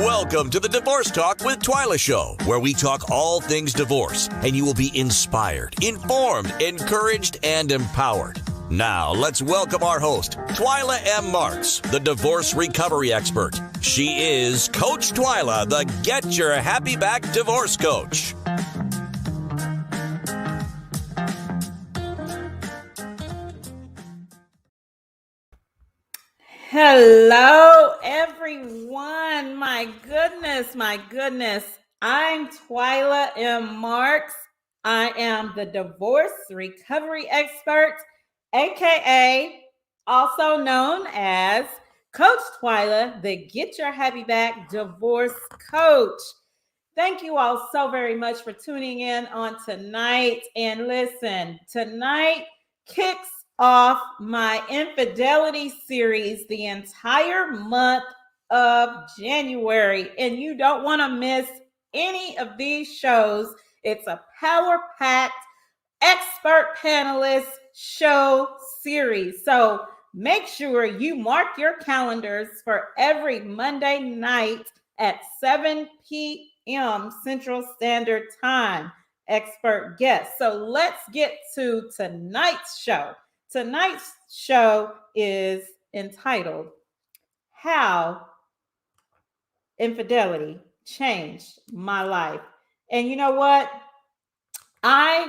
Welcome to the Divorce Talk with Twyla Show, where we talk all things divorce, and you will be inspired, informed, encouraged, and empowered. Now, let's welcome our host, Twyla M. Marks, the divorce recovery expert. She is Coach Twyla, the Get Your Happy Back Divorce Coach. Hello, everyone. My goodness. I'm Twyla M. Marks. I am the divorce recovery expert, aka also known as Coach Twyla, the Get Your Happy Back Divorce Coach. Thank you all so very much for tuning in on tonight. And listen, tonight kicks off my infidelity series the entire month of January. And you don't want to miss any of these shows. It's a power-packed expert panelist show series. So make sure you mark your calendars for every Monday night at 7 p.m. Central Standard Time. Expert guests. So let's get to tonight's show. Tonight's show is entitled How Infidelity Changed My Life. And you know what? I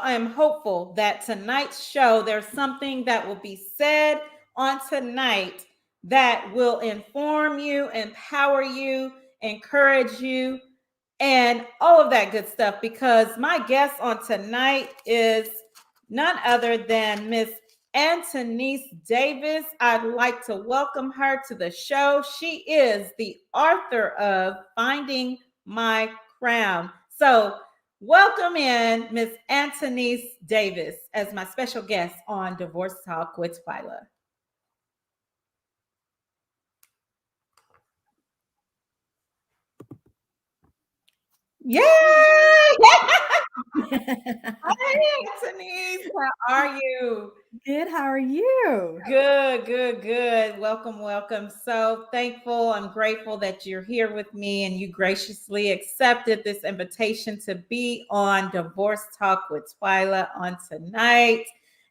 am hopeful that tonight's show, there's something that will be said on tonight that will inform you, empower you, encourage you, and all of that good stuff, because my guest on tonight is none other than Miss Antonese Davis. I'd like to welcome her to the show. She is the author of Finding My Crown. So welcome in Miss Antonese Davis as my special guest on Divorce Talk with Twyla. Yay! Hi, Antonese. How are you? Good. How are you? Good. Welcome. So thankful. I'm grateful that you're here with me and you graciously accepted this invitation to be on Divorce Talk with Twyla on tonight.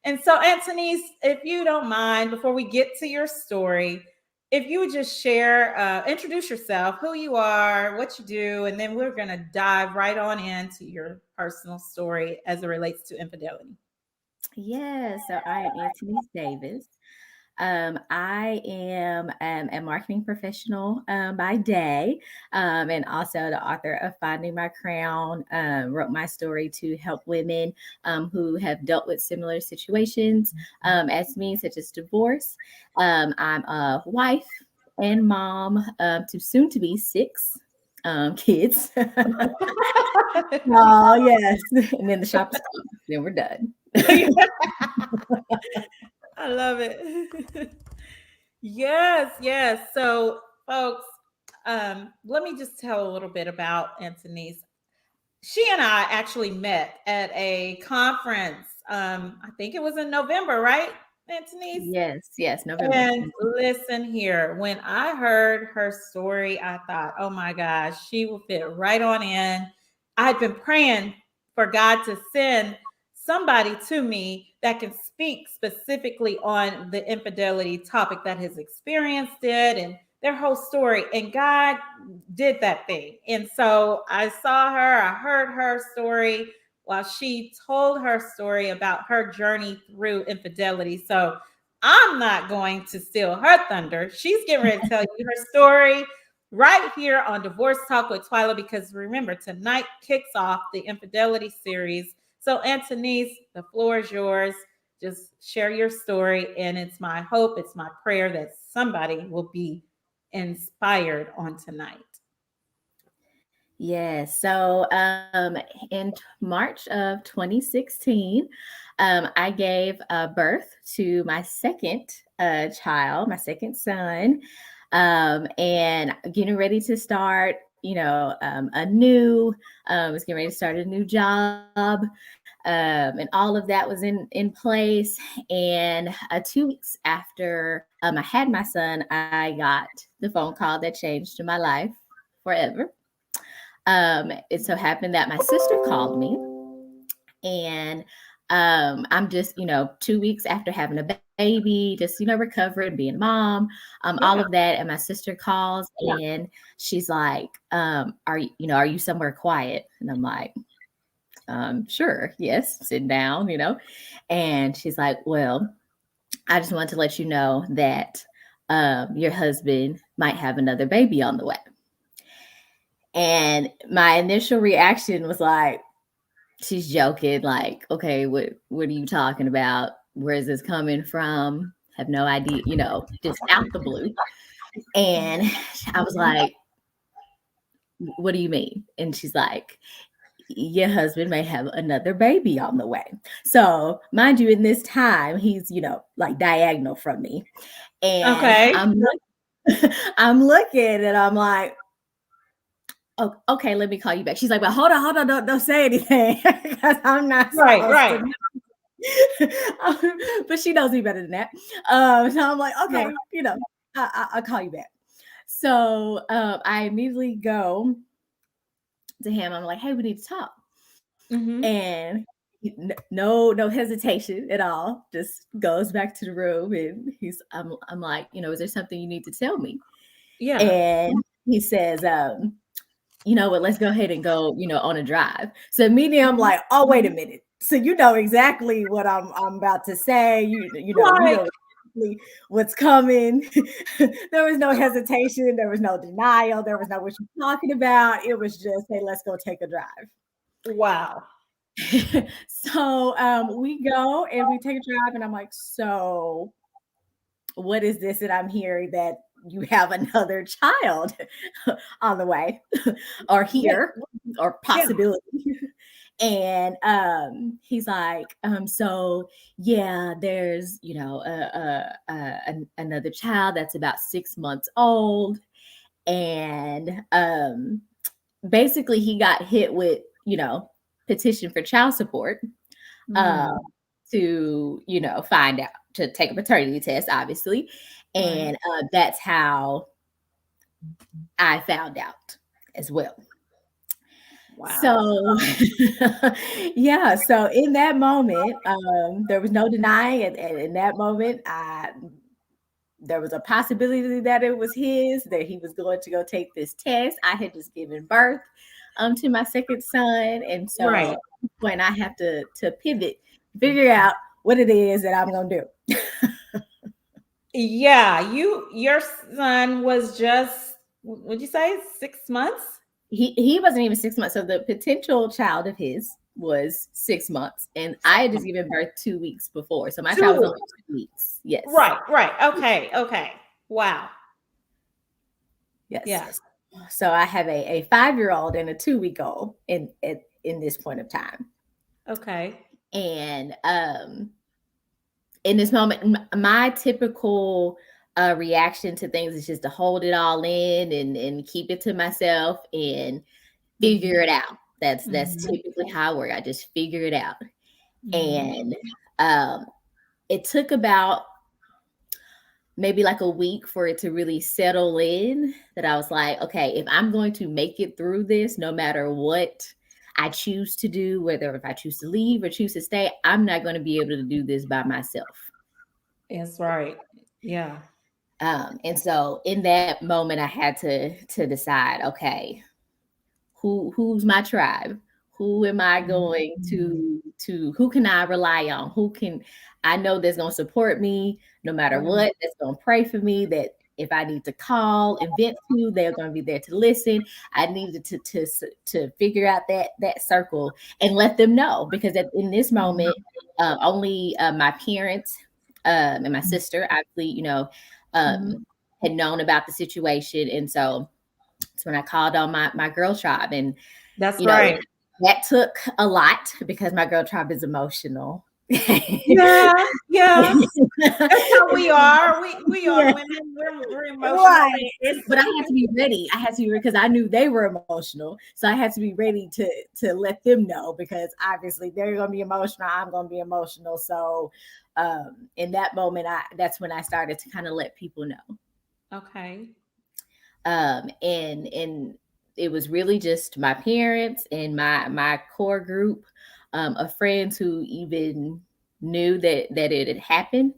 And so, Antonese, if you don't mind, before we get to your story, if you would just share, introduce yourself, who you are, what you do, and then we're going to dive right on into your personal story as it relates to infidelity. Yeah, so I am Antonese Davis. I am a marketing professional by day, and also the author of Finding My Crown. Wrote my story to help women who have dealt with similar situations as me, such as divorce. I'm a wife and mom to soon to be 6 kids. Oh, yes. And then the shop is closed. Then we're done. I love it. Yes. So, folks, let me just tell a little bit about Antonese. She and I actually met at a conference. I think it was in November, right, Antonese? Yes, November. And listen here, when I heard her story, I thought, oh my gosh, she will fit right on in. I'd been praying for God to send somebody to me that can speak specifically on the infidelity topic, that has experienced it and their whole story. And God did that thing. And so I saw her, I heard her story while she told her story about her journey through infidelity. So I'm not going to steal her thunder. She's getting ready to tell you her story right here on Divorce Talk with Twyla, because remember, tonight kicks off the infidelity series. So, Antonese, the floor is yours. Just share your story. And it's my hope, it's my prayer that somebody will be inspired on tonight. Yes. So in March of 2016, I gave birth to my second child, my second son, and getting ready to start, was getting ready to start a new job. And all of that was in place. And 2 weeks after I had my son, I got the phone call that changed my life forever. It so happened that my sister called me, and I'm just, 2 weeks after having a baby, just, recovering, being a mom, all Yeah. of that. And my sister calls and she's like, are you somewhere quiet? And I'm like, sure, yes, sitting down, And she's like, well, I just wanted to let you know that your husband might have another baby on the way. And my initial reaction was like, she's joking, like, okay, what are you talking about? Where is this coming from? Have no idea, just out the blue. And I was like, what do you mean? And she's like, your husband may have another baby on the way. So mind you, in this time, he's, like diagonal from me. And Okay. I'm looking and I'm like, oh, okay, let me call you back. She's like, but hold on, don't say anything because I'm not Right. But she knows me better than that. So I'm like, okay, I'll call you back. So I immediately go to him. I'm like, hey, we need to talk. Mm-hmm. And no hesitation at all. Just goes back to the room, and I'm like, is there something you need to tell me? Yeah. And he says, you know what, let's go ahead and go, on a drive. So immediately I'm like, oh, wait a minute. So you know exactly what I'm about to say. You know exactly what's coming. There was no hesitation. There was no denial. There was no what you're talking about. It was just, hey, let's go take a drive. Wow. So we go and we take a drive, and I'm like, so what is this that I'm hearing that you have another child on the way or here or possibility? And he's like, so yeah, there's, another child that's about 6 months old. And basically he got hit with, petition for child support to, find out, to take a paternity test, obviously. And that's how I found out as well. Wow. So yeah, so in that moment, there was no denying it. And in that moment, there was a possibility that it was his, that he was going to go take this test. I had just given birth to my second son. And so when I have to pivot, figure out what it is that I'm gonna do. Yeah, your son was just, what'd you say, 6 months? He wasn't even 6 months. So the potential child of his was 6 months, and I had just given birth 2 weeks before. So my child was only 2 weeks. Yes. Right. Okay. Wow. Yes. Yeah. So I have a 5-year-old and a 2-week-old in this point of time. Okay. And in this moment, my typical reaction to things is just to hold it all in and keep it to myself and figure it out. That's typically how I work. I just figure it out. And it took about maybe like a week for it to really settle in, that I was like, okay, if I'm going to make it through this, no matter what I choose to do, whether if I choose to leave or choose to stay, I'm not going to be able to do this by myself. That's right. Yeah. And so in that moment, I had to decide, okay, who's my tribe? Who am I going to who can I rely on? Who can I know that's going to support me no matter what, that's going to pray for me, that if I need to call and vent to, they're going to be there to listen. I needed to figure out that circle and let them know, because in this moment, only my parents and my sister actually, had known about the situation. And so it's when I called on my girl tribe, and that's right. That took a lot because my girl tribe is emotional. Yeah. That's how we are. We are women. We're emotional. Right. But I had to be ready. Because I knew they were emotional. So I had to be ready to let them know, because obviously they're going to be emotional. I'm going to be emotional. So in that moment, that's when I started to kind of let people know. Okay. And it was really just my parents and my core group of friends who even knew that it had happened.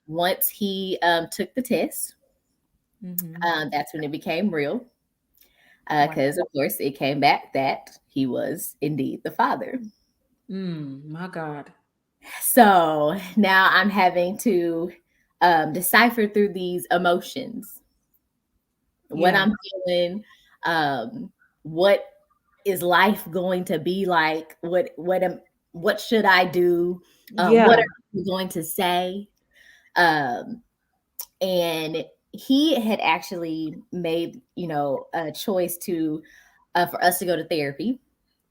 Once he took the test, that's when it became real. Because of course it came back that he was indeed the father. My God. So now I'm having to decipher through these emotions, what Yeah. I'm feeling, what is life going to be like, what should I do, what Yeah. are you going to say, um, and he had actually made a choice to for us to go to therapy,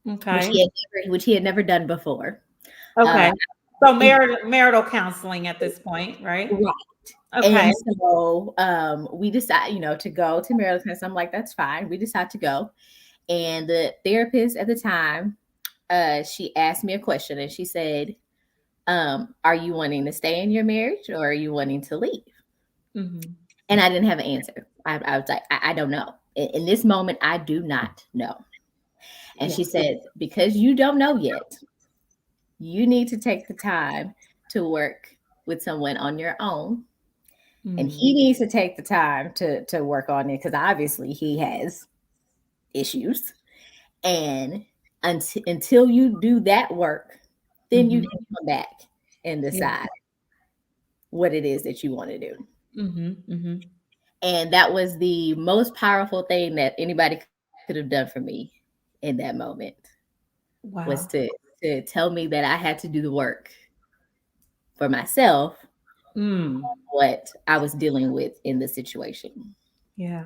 Okay. which he had never done before. Okay. Uh, So he- marital counseling at this point, right? right. Okay. And so we decide, to go to marital counseling. I'm like, that's fine. We decide to go. And the therapist at the time, she asked me a question and she said, are you wanting to stay in your marriage or are you wanting to leave? And I didn't have an answer. I was like, I don't know. In this moment, I do not know. And she said, because you don't know yet, you need to take the time to work with someone on your own. And he needs to take the time to work on it because obviously he has issues. And until you do that work, then you can come back and decide what it is that you want to do. And that was the most powerful thing that anybody could have done for me in that moment, was Wow. to tell me that I had to do the work for myself, what I was dealing with in the situation. Yeah.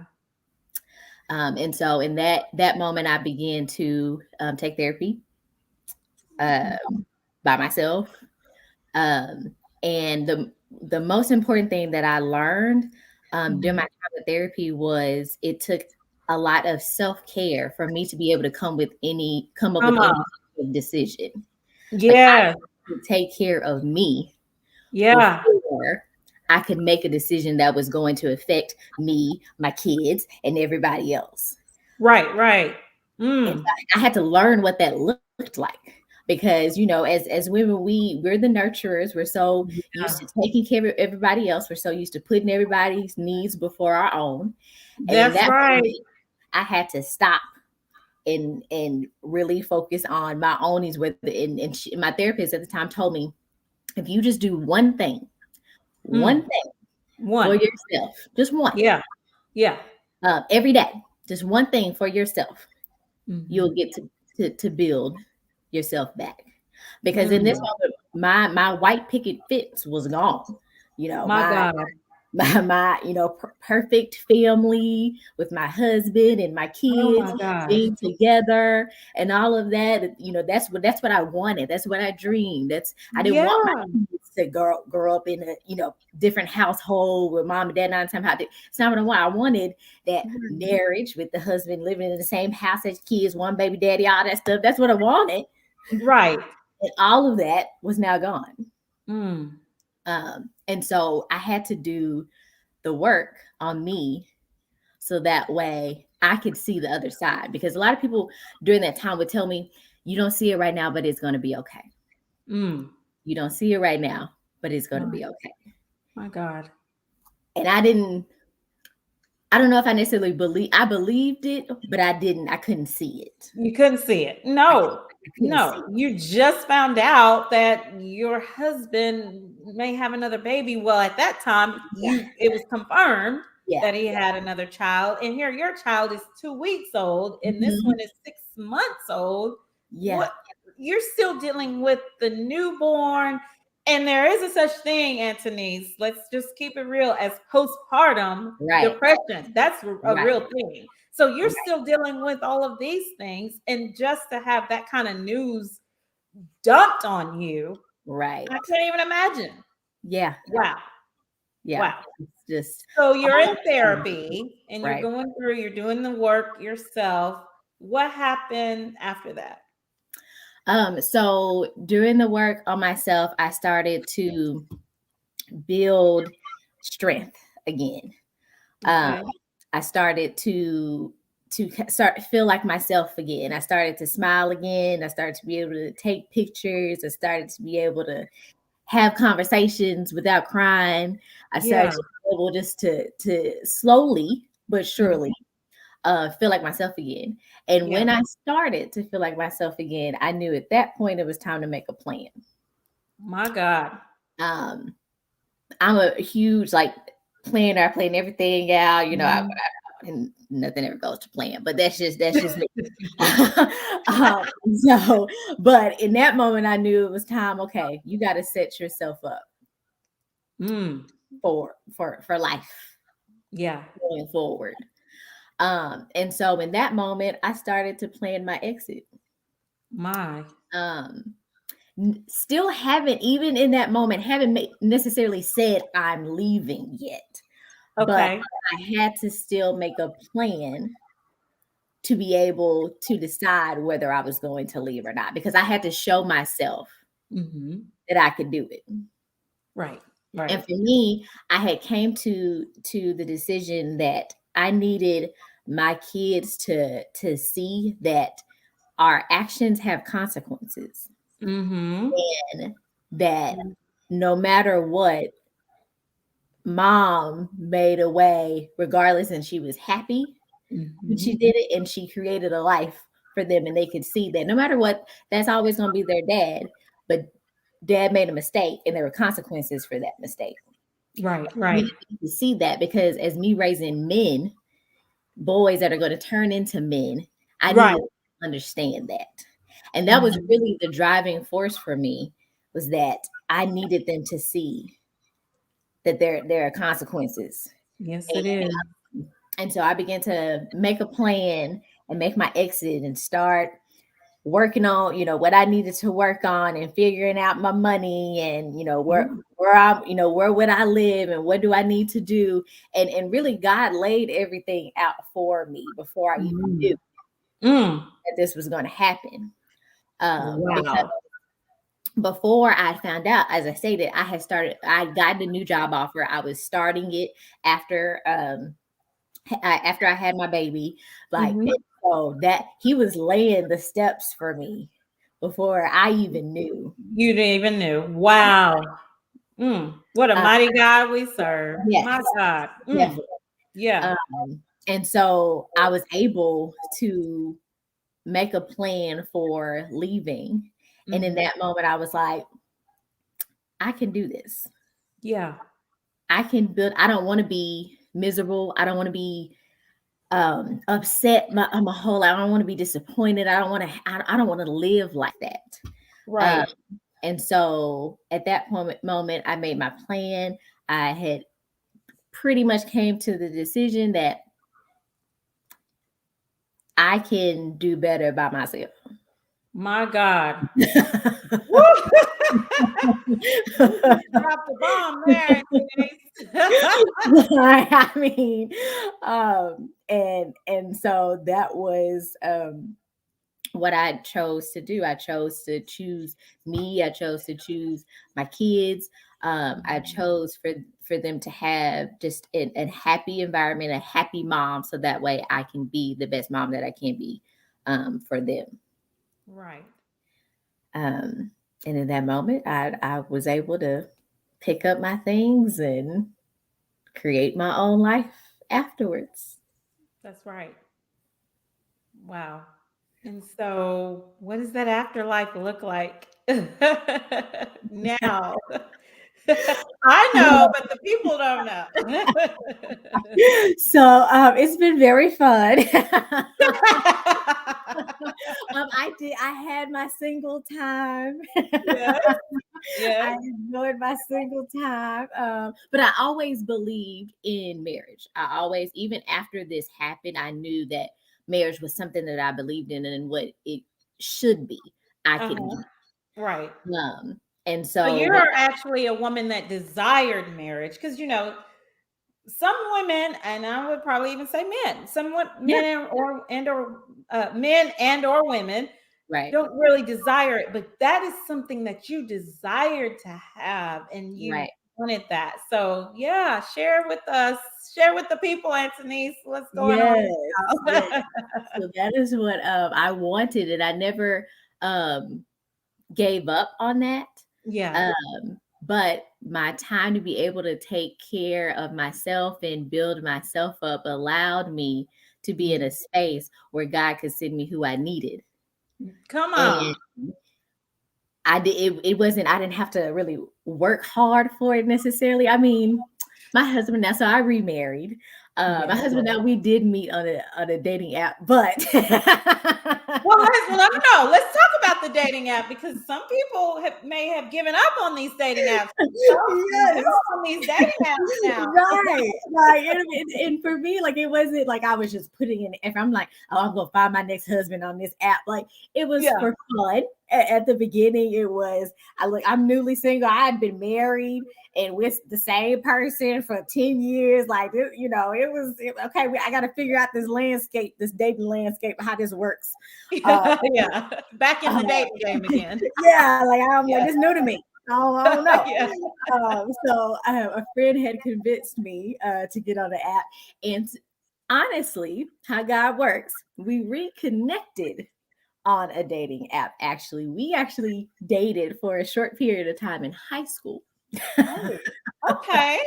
And so in that moment, I began to take therapy by myself. And the most important thing that I learned during my time with therapy was it took a lot of self-care for me to be able to come up with any decision. Like I Yeah. had to take care of me Yeah. before I could make a decision that was going to affect me, my kids, and everybody else. Right. Right. And so I had to learn what that looked like. Because as women, we're the nurturers. We're so used to taking care of everybody else. We're so used to putting everybody's needs before our own. And in That's that right. moment, I had to stop and really focus on my own needs. My therapist at the time told me, if you just do one thing for One. yourself, just one, Yeah. Yeah. every day, just one thing for yourself, you'll get to build yourself back. Because in this moment, my white picket fence was gone. My My God. perfect family with my husband and my Oh kids my gosh. being together and all of that. That's what I wanted. That's what I dreamed. I didn't want Yeah. my kids to grow up in a different household with mom and dad 9 times. It's not what I want. I wanted that marriage with the husband living in the same house as kids, one baby daddy, all that stuff. That's what I wanted. Right. And all of that was now gone. Mm. And so I had to do the work on me so that way I could see the other side. Because a lot of people during that time would tell me, you don't see it right now, but it's going to be okay. You don't see it right now, but it's going to be okay. My God. And I don't know if I necessarily believed it, but I couldn't see it. You couldn't see it. No. Couldn't see it. You just found out that your husband may have another baby. Well, at that time, it was confirmed that he had another child. And here your child is 2 weeks old and this one is 6 months old. Yeah. What, you're still dealing with the newborn. And there is a such thing, Antonese, let's just keep it real, as postpartum depression. That's a real thing. So you're still dealing with all of these things. And just to have that kind of news dumped on you, right? I can't even imagine. Yeah. Wow. Yeah. Wow. It's just So you're in therapy and you're right. going through, you're doing the work yourself. What happened after that? So during the work on myself, I started to build strength again. Okay. I started to start to feel like myself again. I started to smile again. I started to be able to take pictures. I started to be able to have conversations without crying. I started Yeah. to be able just to slowly but Mhm. surely feel like myself again. And Yeah. when I started to feel like myself again, I knew at that point it was time to make a plan. My God. Um, I'm a huge like planner. I plan everything out. Mhm. And nothing ever goes to plan, but that's just me. um, so, but in that moment, I knew it was time. Okay, you got to set yourself up Mm. for life Yeah. going forward. And so in that moment, I started to plan my exit. My. Um, Still haven't, even in that moment, haven't necessarily said I'm leaving yet, but Okay. I had to still make a plan to be able to decide whether I was going to leave or not, because I had to show myself Mm-hmm. that I could do it. Right. And Right. for me, I had came to the decision that I needed my kids to see that our actions have consequences, Mm-hmm. and that no matter what, mom made a way regardless, and she was happy when Mm-hmm. she did it, and she created a life for them, and they could see that no matter what, that's always going to be their dad, but dad made a mistake and there were consequences for that mistake. Right. We Right. need to see that, because as me raising men, boys that are going to turn into men, I Right. needed to understand that. And that was Mhm. really the driving force for me, was that I needed them to see that there are consequences. Yes, it is. And so I began to make a plan and make my exit and start working on, what I needed to work on, and figuring out my money, and, Mhm. where would I live, and what do I need to do. And really God laid everything out for me before I even knew Mm. Mm. that this was going to happen. Because Wow. before I found out, as I stated, I got a new job offer. I was starting it after, after I had my baby, like, Mm-hmm. so that he was laying the steps for me before I even knew. You didn't even knew. Wow. What a Uh, mighty God we serve. yes, My God. definitely. Yeah. And so I was able to make a plan for leaving. And in Mm-hmm. that moment, I was like, I can do this. Yeah. I can build. I don't want to be miserable. I don't want to be upset my whole life. I don't want to be disappointed. I don't want to live like that. Right. And so at that moment, I made my plan. I had pretty much came to the decision that I can do better by myself. My God. Woo! You just dropped the bomb there, Denise. I mean, and so that was what I chose to do. I chose to choose me. I chose to choose my kids. I chose for them to have just a happy environment, a happy mom, so that way I can be the best mom that I can be for them. Right. Um, and in that moment, I was able to pick up my things and create my own life afterwards. That's right. Wow. And so, what does that afterlife look like now? I know, but the people don't know. So it's been very fun. I had my single time. Yes, yes. I enjoyed my single time. But I always believed in marriage. I always, even after this happened, I knew that marriage was something that I believed in, and what it should be, I can Uh-huh. be. Right. And So so you're when actually a woman that desired marriage because some women, and I would probably even say men, yeah, men and or women right, don't really desire it, but that is something that you desire to have, and you right. wanted that. So yeah, share with us, share with the people, Antonese, what's going on Yes, yes. now. So that is what I wanted, and I never gave up on that. Yeah. But my time to be able to take care of myself and build myself up allowed me to be in a space where God could send me who I needed. Come on. And it wasn't, I didn't have to really work hard for it necessarily. I mean, my husband now, so I remarried. My husband now, we did meet on a dating app, but Well, let's talk about the dating app, because some people may have given up on these dating apps. yes. On these dating apps now. Right. Like, and for me, like, it wasn't like I was just putting in effort. I'm like, oh, I'm gonna find my next husband on this app. Like, it was for fun. At the beginning, it was, I'm newly single. I had been married and with the same person for 10 years. Like, it was okay. I got to figure out this landscape, this dating landscape, how this works. Back in the dating game again. Yeah, like I'm like, it's new to me. I don't know. So a friend had convinced me to get on the app, and honestly, how God works, we reconnected on a dating app. Actually, we dated for a short period of time in high school. Okay.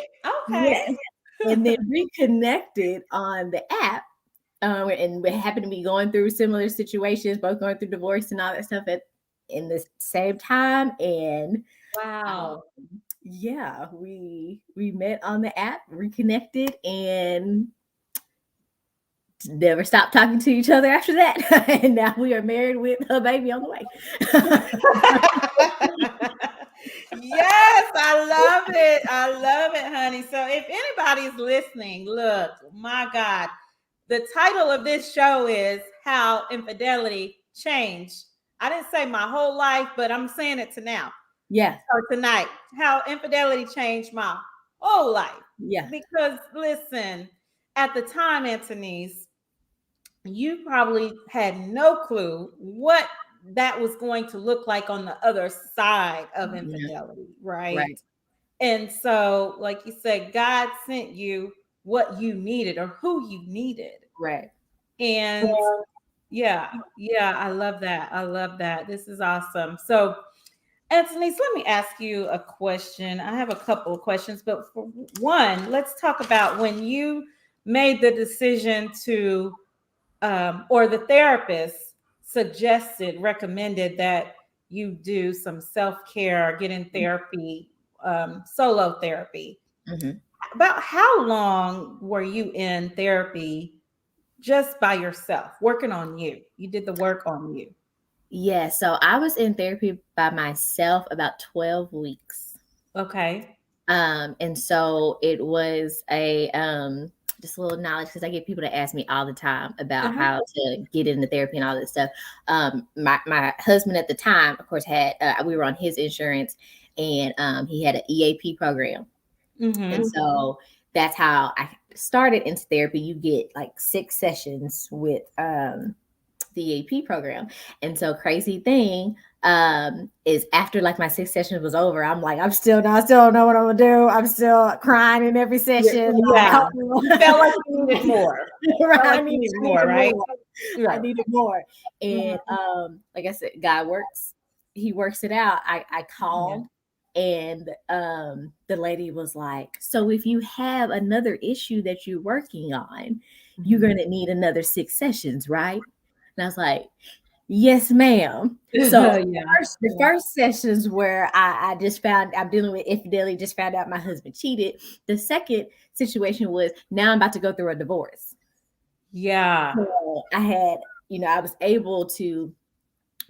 Yes. And then reconnected on the app. And we happened to be going through similar situations, both going through divorce and all that stuff in the same time. And wow. We met on the app, reconnected, and never stopped talking to each other after that. And now we are married with a baby on the way. Yes, I love it, honey. So if anybody's listening, look, my God, the title of this show is How Infidelity Changed. I didn't say my whole life, but I'm saying it to now. Yeah. So tonight, how infidelity changed my whole life. Yeah. Because listen, at the time, Antonese, you probably had no clue what that was going to look like on the other side of infidelity, right? And so, like you said, God sent you what you needed or who you needed. Right. And I love that. I love that. This is awesome. So, Antonese, let me ask you a question. I have a couple of questions, but for one, let's talk about when you made the decision to or the therapist recommended that you do some self-care, get in therapy, solo therapy. Mm-hmm. About how long were you in therapy just by yourself, working on you? You did the work on you. Yeah, so I was in therapy by myself about 12 weeks. Okay. And so it was a just a little knowledge, because I get people to ask me all the time about how to get into therapy and all this stuff. My husband at the time, of course, had we were on his insurance, and he had an EAP program. And so that's how I started into therapy. You get like 6 sessions with the EAP program. And so crazy thing is, after like my 6 sessions was over, I'm like, I still don't know what I'm gonna do. I'm still crying in every session. Yeah. You felt like you needed more. Right. I needed more, right? Right. I needed more. And like I said, God works. He works it out. I called. And the lady was like, so if you have another issue that you're working on, you're going to need another 6 sessions, right? And I was like, yes, ma'am. So the first sessions where I just found I'm dealing with infidelity, just found out my husband cheated. The second situation was, now I'm about to go through a divorce. Yeah. So I had, I was able to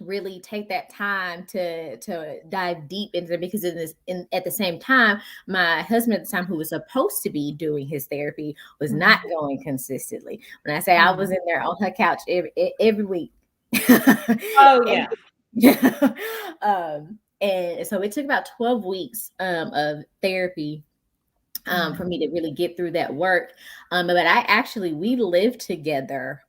really take that time to dive deep into it, because at the same time, my husband at the time, who was supposed to be doing his therapy, was not going consistently. When I say I was in there on her couch every week. Oh yeah. And so it took about 12 weeks of therapy for me to really get through that work. But we lived together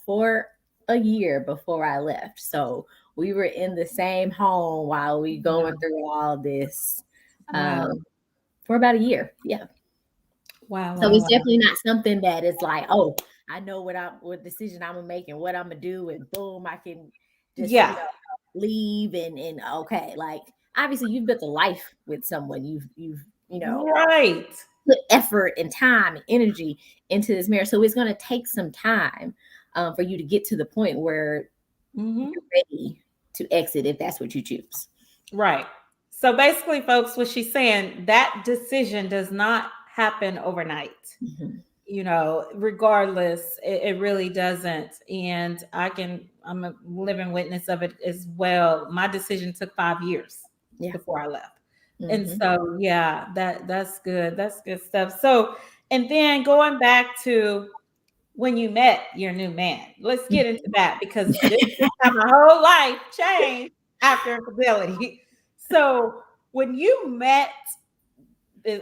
for a year before I left. So we were in the same home while we going through all this for about a year. Yeah. Wow. So Wow. it's Wow. definitely not something that is like, oh, I know what decision I'm gonna make and what I'm gonna do, and boom, I can just Yeah. leave and okay. Like obviously you've built a life with someone. You've Right. put effort and time and energy into this marriage. So it's gonna take some time for you to get to the point where Mm-hmm. you're ready to exit if that's what you choose. Right. So basically, folks, what she's saying, that decision does not happen overnight. Mhm. Regardless, it really doesn't. And I'm a living witness of it as well. My decision took 5 years Yeah. before I left. And Mhm. so, yeah, that's good. That's good stuff. So, and then going back to when you met your new man, let's get into that because this is how my whole life changed after infidelity. So, when you met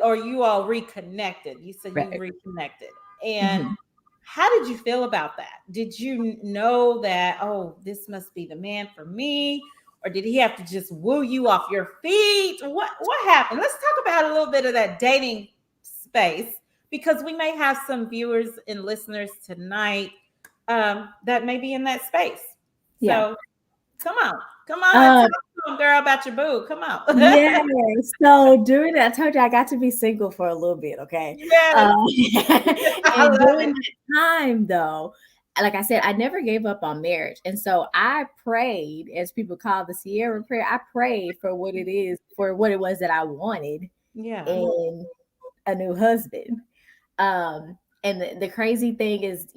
or you all reconnected, you said you Right. reconnected, and Mhm. how did you feel about that? Did you know that, oh, this must be the man for me, or did he have to just woo you off your feet? What happened? Let's talk about a little bit of that dating space because we may have some viewers and listeners tonight that may be in that space. Yeah. So come on and Um, talk to him, girl, about your boo. Come on. yeah. So during that, I told you I got to be single for a little bit, okay? Yes, I And love during it. that time, though, like I said, I never gave up on marriage. And so I prayed, as people call the Sierra prayer, I prayed for what it was that I wanted Yeah. in a new husband. And the crazy thing is,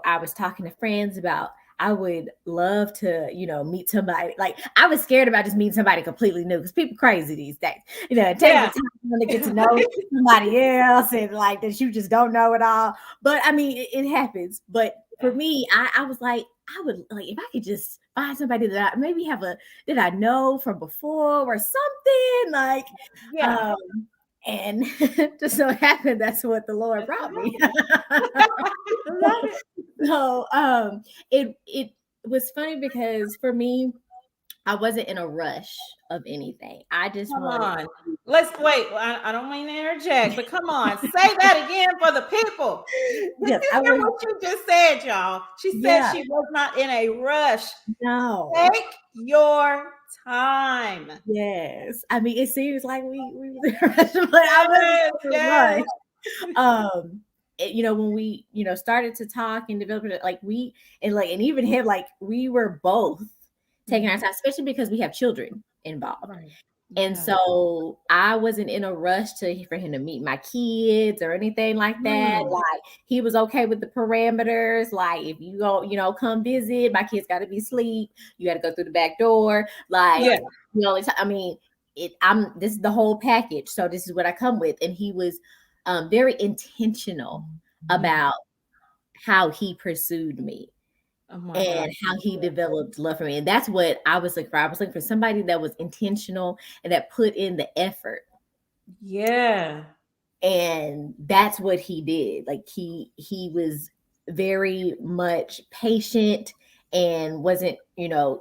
I was talking to friends about I would love to, meet somebody. Like I was scared about just meeting somebody completely new because people crazy these days. It takes the Yeah. time to get to know somebody else and like that you just don't know it all. But I mean, it happens. But for me, I was like, I would like if I could just find somebody that I maybe that I know from before or something like. Yeah. Um, and just so happened that's what the Lord brought me. Love it. So it was funny because for me, I wasn't in a rush of anything. I just Come wanted on. Let's wait. I don't mean to interject, but come on. Say that again for the people. Did yes, you I hear was what you just said, y'all? She said yeah, she was not in a rush. no. Take your time. Yes. I mean it seems like we was in a rush, but I wasn't Yes, in a yes. rush. When we started to talk and develop it, like we and even him, like we were both taking our time, especially because we have children involved. Right. And Yeah. so I wasn't in a rush for him to meet my kids or anything like that. Mm. Like he was okay with the parameters. Like if you go, come visit, my kids got to be asleep. You got to go through the back door. Like Yeah. I mean, this is the whole package. So this is what I come with. And he was very intentional about how he pursued me Oh my God. and how he developed love for me. And that's what I was looking for. I was looking for somebody that was intentional and that put in the effort. Yeah. And that's what he did. Like he was very much patient and wasn't,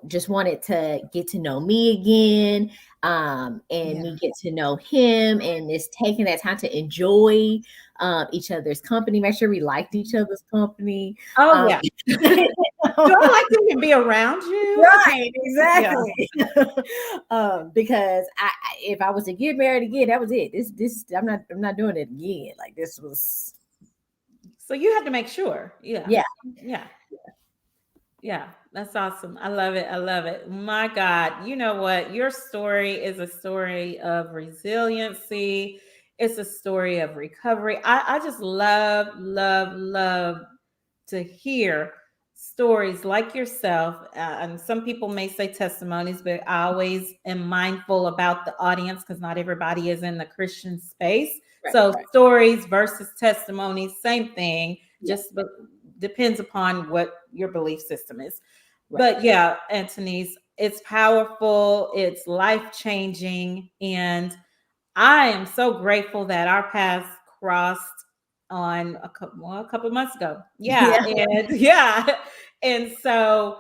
just wanted to get to know me again. And me get to know him and just taking that time to enjoy each other's company, make sure we liked each other's company. Oh yeah. Do I like to even be around you? Right, exactly. Because if I was to get married again, that was it. This I'm not doing it again. Like this was. So you have to make sure. Yeah. Yeah. Yeah. Yeah. That's awesome. I love it. I love it. My God. You know what? Your story is a story of resiliency. It's a story of recovery. I just love to hear stories like yourself. And some people may say testimonies, but I always am mindful about the audience because not everybody is in the Christian space. Right, So right. stories versus testimonies, same thing, Yeah. just depends upon what your belief system is. Right. But yeah, Antonese, it's powerful, it's life-changing, and I am so grateful that our paths crossed on a couple months ago. Yeah, Yeah. and yeah. And so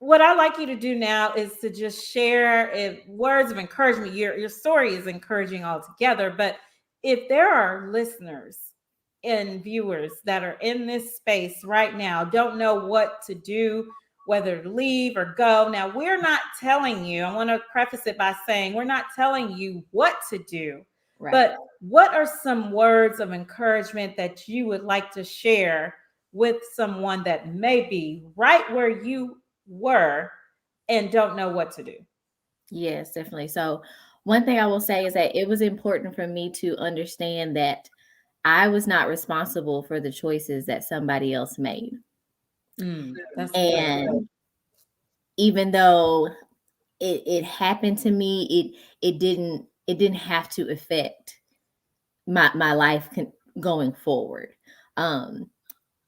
what I like you to do now is to just share words of encouragement. Your story is encouraging altogether, but if there are listeners and viewers that are in this space right now, don't know what to do, whether to leave or go. Now, we're not telling you, I want to preface it by saying we're not telling you what to do, Right. but what are some words of encouragement that you would like to share with someone that may be right where you were and don't know what to do? Yes, definitely. So one thing I will say is that it was important for me to understand that I was not responsible for the choices that somebody else made. That's good. And even though it happened to me, it didn't have to affect my life going forward.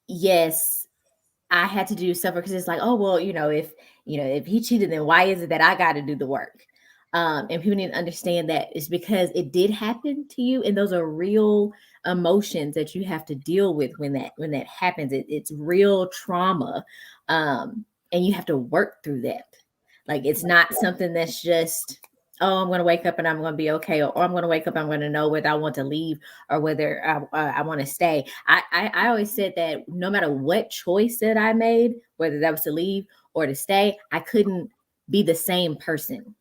Yes, I had to do stuff because it's like, oh, well, if he cheated, then why is it that I got to do the work? And people need to understand that it's because it did happen to you, and those are real emotions that you have to deal with when that happens. It's real trauma, and you have to work through that. Like, it's not something that's just, oh, I'm going to wake up and I'm going to be okay, or I'm going to wake up, I'm going to know whether I want to leave or whether I want to stay. I always said that no matter what choice that I made, whether that was to leave or to stay, I couldn't be the same person,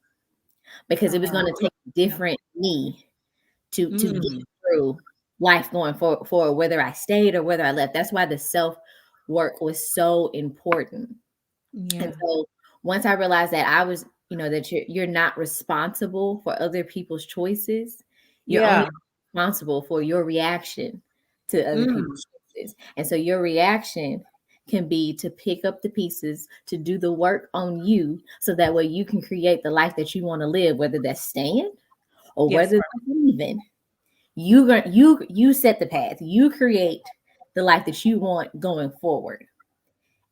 because it was going to take a different me to get through life going forward, whether I stayed or whether I left. That's why the self work was so important. Yeah. And so once I realized that I was, that you're not responsible for other people's choices, you're only responsible for your reaction to other people's choices. And so your reaction can be to pick up the pieces, to do the work on you, so that way you can create the life that you want to live, whether that's staying or whether that's leaving. You set the path. You create the life that you want going forward.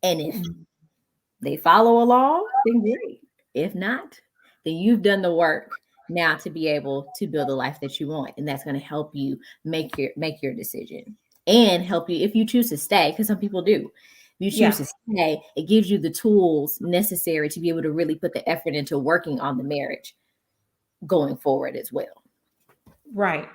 And if they follow along, then great. If not, then you've done the work now to be able to build the life that you want. And that's going to help you make your decision, and help you if you choose to stay, because some people do. If you choose to stay, it gives you the tools necessary to be able to really put the effort into working on the marriage going forward as well. Right.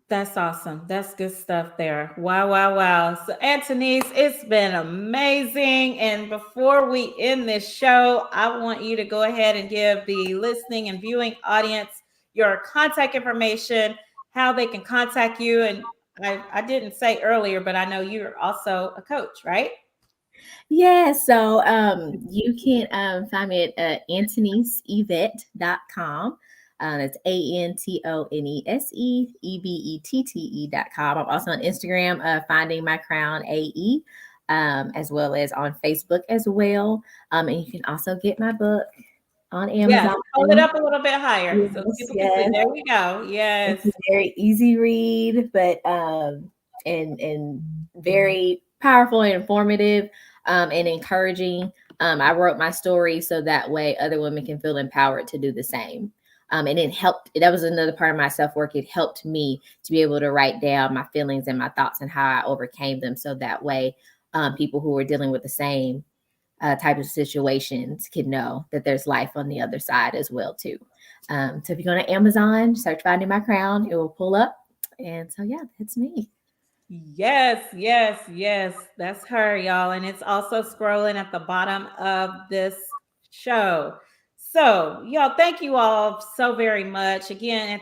That's awesome. That's good stuff there. Wow. So, Antonese, it's been amazing. And before we end this show, I want you to go ahead and give the listening and viewing audience your contact information, how they can contact you. And I didn't say earlier, but I know you're also a coach, right? Yeah, so you can find me at AntoneseEvette.com. That's ANTONESEEBETTE.com. I'm also on Instagram, Finding My Crown AE, as well as on Facebook as well. And you can also get my book on Amazon. Yeah, hold it up a little bit higher so Yes, people can see. There we go. Yes. It's a very easy read, but and very powerful and informative, and encouraging. I wrote my story so that way other women can feel empowered to do the same. And it helped. That was another part of my self-work. It helped me to be able to write down my feelings and my thoughts and how I overcame them, so that way people who are dealing with the same type of situations can know that there's life on the other side as well too. So if you go to Amazon, search Finding My Crown, it will pull up. And so, yeah, that's me. Yes. That's her, y'all. And it's also scrolling at the bottom of this show. So, y'all, thank you all so very much. Again,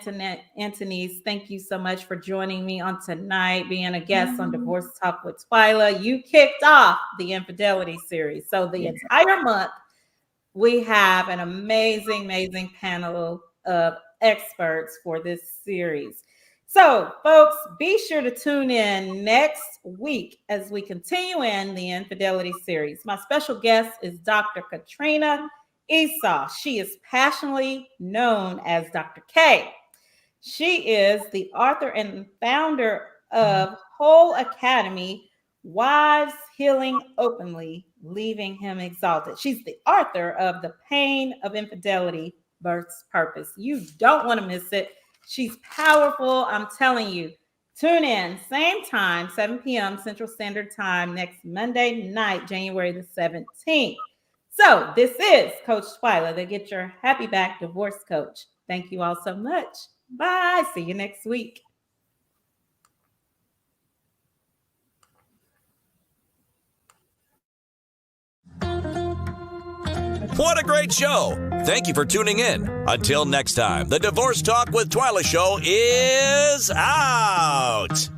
Antonese, thank you so much for joining me on tonight, being a guest on Divorce Talk with Twyla. You kicked off the Infidelity series. So the entire month, we have an amazing panel of experts for this series. So, folks, be sure to tune in next week as we continue in the Infidelity series. My special guest is Dr. Katrina Esau. She is passionately known as Dr. K. She is the author and founder of Whole Academy, Wives Healing Openly, Leaving Him Exalted. She's the author of The Pain of Infidelity, Birth's Purpose. You don't want to miss it. She's powerful. I'm telling you. Tune in, same time, 7 p.m. Central Standard Time next Monday night, January the 17th. So this is Coach Twyla, the Get Your Happy Back Divorce Coach. Thank you all so much. Bye. See you next week. What a great show! Thank you for tuning in. Until next time, the Divorce Talk with Twyla show is out.